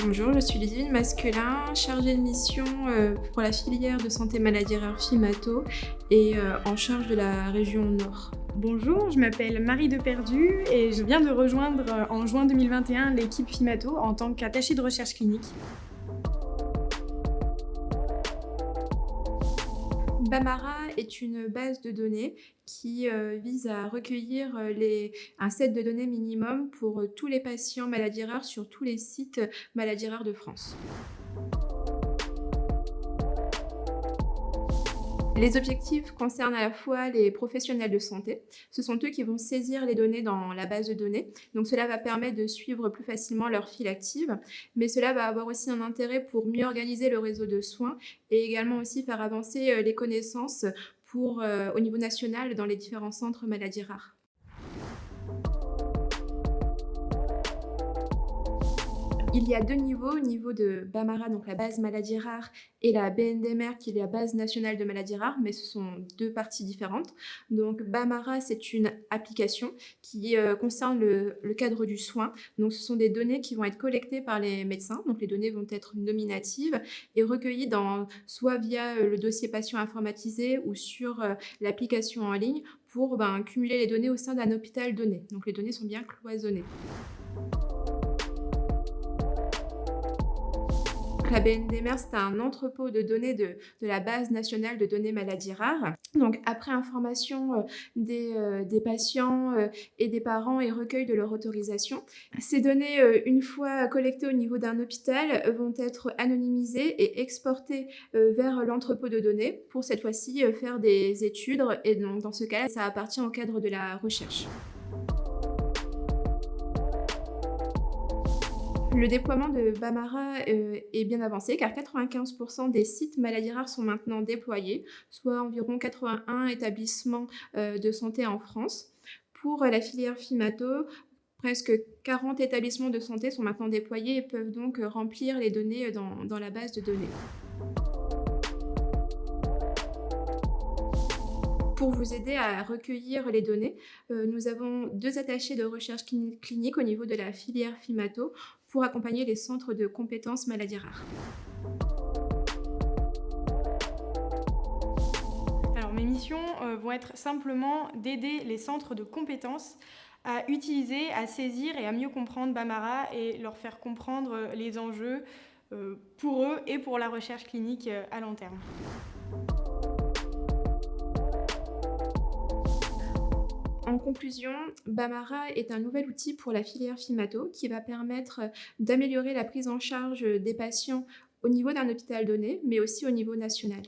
Bonjour, je suis Ludivine Masquelin, chargée de mission pour la filière de santé maladie rare FIMATO et en charge de la région Nord. Bonjour, je m'appelle Marie Deperdu et je viens de rejoindre en juin 2021 l'équipe FIMATO en tant qu'attachée de recherche clinique. Bamara est une base de données qui vise à recueillir un set de données minimum pour tous les patients maladies rares sur tous les sites maladies rares de France. Les objectifs concernent à la fois les professionnels de santé. Ce sont eux qui vont saisir les données dans la base de données. Donc cela va permettre de suivre plus facilement leur file active, mais cela va avoir aussi un intérêt pour mieux organiser le réseau de soins et également aussi faire avancer les connaissances au niveau national dans les différents centres maladies rares. Il y a deux niveaux, au niveau de Bamara, donc la base maladies rares, et la BNDMR, qui est la base nationale de maladies rares, mais ce sont deux parties différentes. Donc Bamara, c'est une application qui concerne le cadre du soin. Donc ce sont des données qui vont être collectées par les médecins. Donc les données vont être nominatives et recueillies soit via le dossier patient informatisé ou sur l'application en ligne pour cumuler les données au sein d'un hôpital donné. Donc les données sont bien cloisonnées. La BNDMR, c'est un entrepôt de données de la base nationale de données maladies rares. Donc, après information des patients et des parents et recueil de leur autorisation, ces données, une fois collectées au niveau d'un hôpital, vont être anonymisées et exportées vers l'entrepôt de données pour cette fois-ci faire des études. Et donc, dans ce cas-là, ça appartient au cadre de la recherche. Le déploiement de Bamara est bien avancé car 95% des sites maladies rares sont maintenant déployés, soit environ 81 établissements de santé en France. Pour la filière FIMATO, presque 40 établissements de santé sont maintenant déployés et peuvent donc remplir les données dans la base de données. Pour vous aider à recueillir les données, nous avons deux attachés de recherche clinique au niveau de la filière FIMATO pour accompagner les centres de compétences maladies rares. Alors mes missions vont être simplement d'aider les centres de compétences à utiliser, à saisir et à mieux comprendre Bamara et leur faire comprendre les enjeux pour eux et pour la recherche clinique à long terme. En conclusion, Bamara est un nouvel outil pour la filière FIMATO qui va permettre d'améliorer la prise en charge des patients au niveau d'un hôpital donné, mais aussi au niveau national.